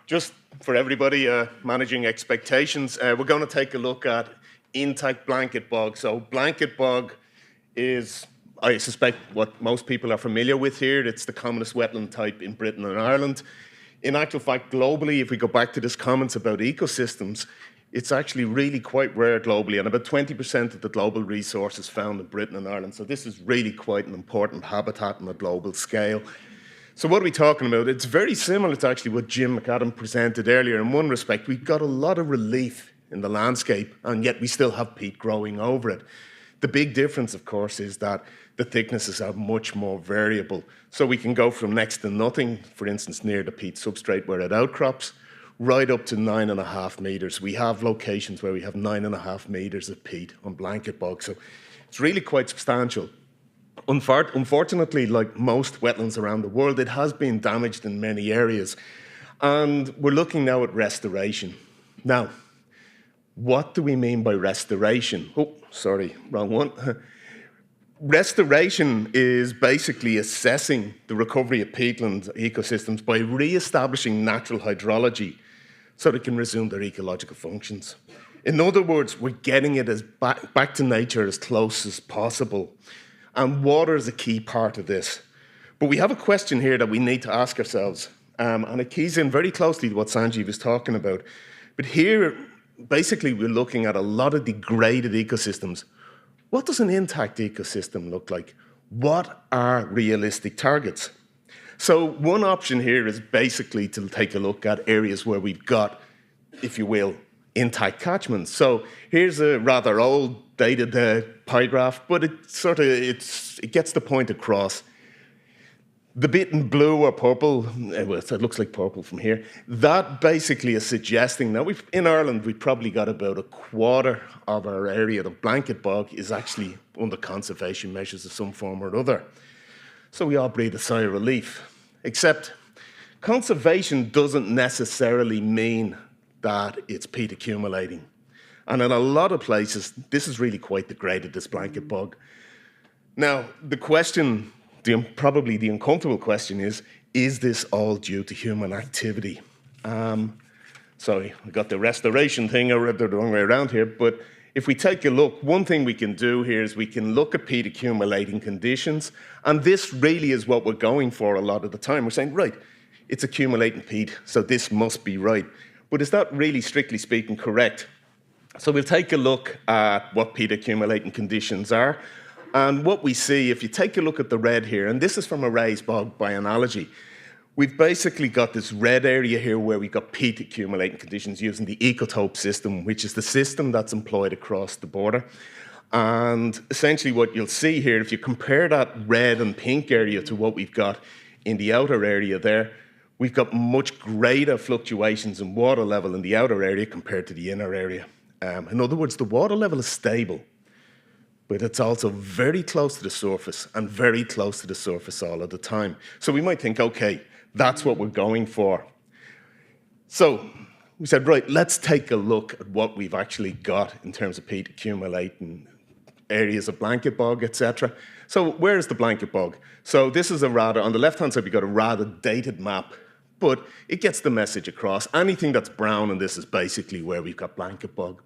just for everybody managing expectations, we're going to take a look at intact blanket bog. So blanket bog is, I suspect, what most people are familiar with here. It's the commonest wetland type in Britain and Ireland. In actual fact, globally, if we go back to this comments about ecosystems, it's actually really quite rare globally, and about 20% of the global resource is found in Britain and Ireland. So this is really quite an important habitat on a global scale. So what are we talking about? It's very similar to actually what Jim McAdam presented earlier. In one respect, we've got a lot of relief in the landscape, and yet we still have peat growing over it. The big difference, of course, is that the thicknesses are much more variable. So we can go from next to nothing, for instance, near the peat substrate where it outcrops, right up to 9.5 metres. We have locations where we have 9.5 metres of peat on blanket bog. So it's really quite substantial. Unfortunately, like most wetlands around the world, it has been damaged in many areas. And we're looking now at restoration. Now, what do we mean by restoration? Oh, sorry, wrong one. Restoration is basically assessing the recovery of peatland ecosystems by re-establishing natural hydrology so they can resume their ecological functions. In other words, we're getting it as back to nature as close as possible. And water is a key part of this. But we have a question here that we need to ask ourselves, and it keys in very closely to what Sanjeev was talking about. But here, basically, we're looking at a lot of degraded ecosystems. What does an intact ecosystem look like? What are realistic targets? So one option here is basically to take a look at areas where we've got, if you will, intact catchments. So here's a rather old, dated pie graph, but it gets the point across. The bit in blue or purple, well, it looks like purple from here, that basically is suggesting that in Ireland, we've probably got about a quarter of our area of blanket bog is actually under conservation measures of some form or other. So we all breathe a sigh of relief, except conservation doesn't necessarily mean that it's peat accumulating. And in a lot of places, this is really quite degraded, this blanket bog. Now, the question, probably the uncomfortable question is this all due to human activity? Sorry, I got the restoration thing, I read the wrong way around here, but if we take a look, one thing we can do here is we can look at peat accumulating conditions, and this really is what we're going for a lot of the time. We're saying, right, it's accumulating peat, so this must be right. But is that really, strictly speaking, correct? So we'll take a look at what peat accumulating conditions are. And what we see, if you take a look at the red here, and this is from a raised bog by analogy, we've basically got this red area here where we've got peat accumulating conditions using the ecotope system, which is the system that's employed across the border. And essentially what you'll see here, if you compare that red and pink area to what we've got in the outer area there, we've got much greater fluctuations in water level in the outer area compared to the inner area. In other words, the water level is stable, but it's also very close to the surface and very close to the surface all of the time. So we might think, okay, that's what we're going for. So we said, right, let's take a look at what we've actually got in terms of peat accumulating areas of blanket bog, etc. So where is the blanket bog? So this is on the left-hand side, we've got a rather dated map, but it gets the message across. Anything that's brown in this is basically where we've got blanket bog.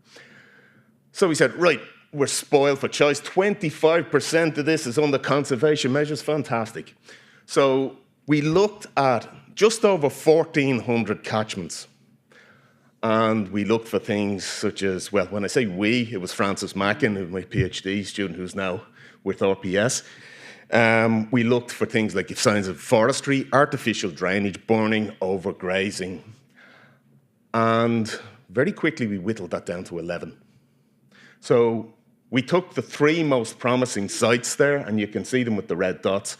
So we said, right, we're spoiled for choice. 25% of this is under conservation measures. Fantastic. So we looked at just over 1,400 catchments. And we looked for things such as, well, when I say we, it was Francis Mackin, my PhD student who's now with RPS. We looked for things like signs of forestry, artificial drainage, burning, overgrazing. And very quickly, we whittled that down to 11. So we took the 3 most promising sites there, and you can see them with the red dots.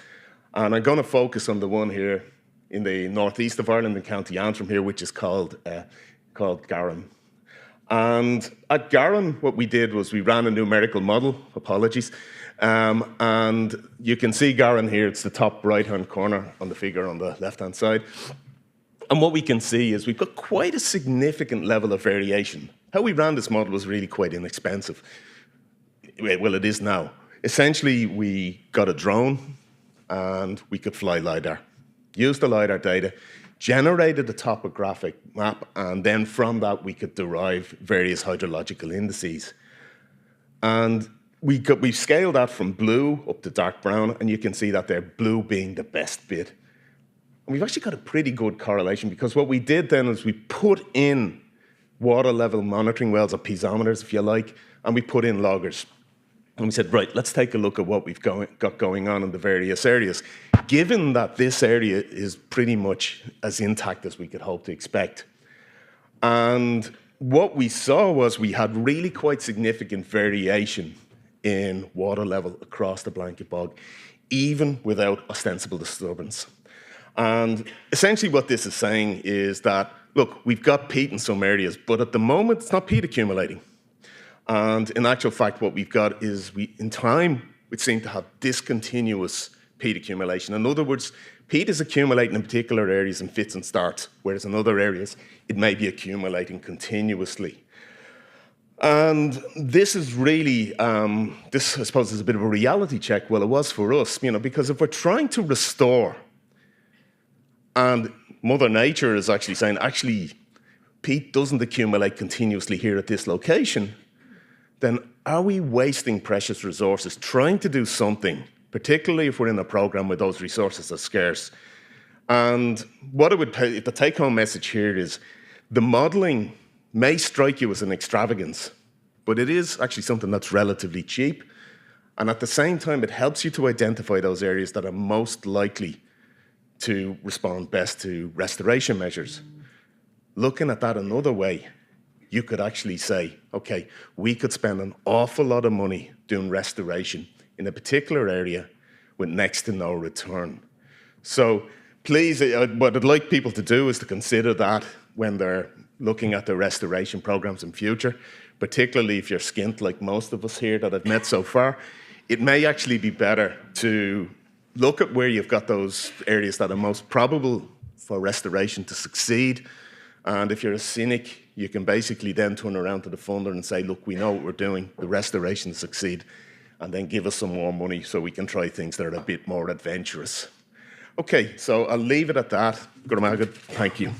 And I'm going to focus on the one here in the northeast of Ireland, in County Antrim here, which is called Garran. And at Garran, what we did was we ran a numerical model, apologies, and you can see Garran here. It's the top right-hand corner on the figure on the left-hand side. And what we can see is we've got quite a significant level of variation. How we ran this model was really quite inexpensive. Well, it is now. Essentially, we got a drone and we could fly LiDAR. Use the LiDAR data, generated a topographic map, and then from that we could derive various hydrological indices. And we scaled that from blue up to dark brown, and you can see that there, blue being the best bit. And we've actually got a pretty good correlation, because what we did then is we put in water level monitoring wells, or piezometers if you like, and we put in loggers. And we said, right, let's take a look at what we've got going on in the various areas, given that this area is pretty much as intact as we could hope to expect. And what we saw was we had really quite significant variation in water level across the blanket bog, even without ostensible disturbance. And essentially what this is saying is that, look, we've got peat in some areas, but at the moment it's not peat accumulating. And in actual fact, what we've got is, in time, we seem to have discontinuous peat accumulation. In other words, peat is accumulating in particular areas in fits and starts, whereas in other areas, it may be accumulating continuously. And this is really, this I suppose is a bit of a reality check. Well, it was for us, because if we're trying to restore, and Mother Nature is actually saying, actually, peat doesn't accumulate continuously here at this location, then are we wasting precious resources trying to do something, particularly if we're in a program where those resources are scarce? And what it would, the take-home message here is, the modeling may strike you as an extravagance, but it is actually something that's relatively cheap. And at the same time, it helps you to identify those areas that are most likely to respond best to restoration measures. Looking at that another way, you could actually say, okay, we could spend an awful lot of money doing restoration in a particular area with next to no return. So please, what I'd like people to do is to consider that when they're looking at their restoration programs in future, particularly if you're skint like most of us here that I've met so far. It may actually be better to look at where you've got those areas that are most probable for restoration to succeed. And if you're a cynic, you can basically then turn around to the funder and say, look, we know what we're doing, the restoration succeed, and then give us some more money so we can try things that are a bit more adventurous. Okay, so I'll leave it at that. Thank you.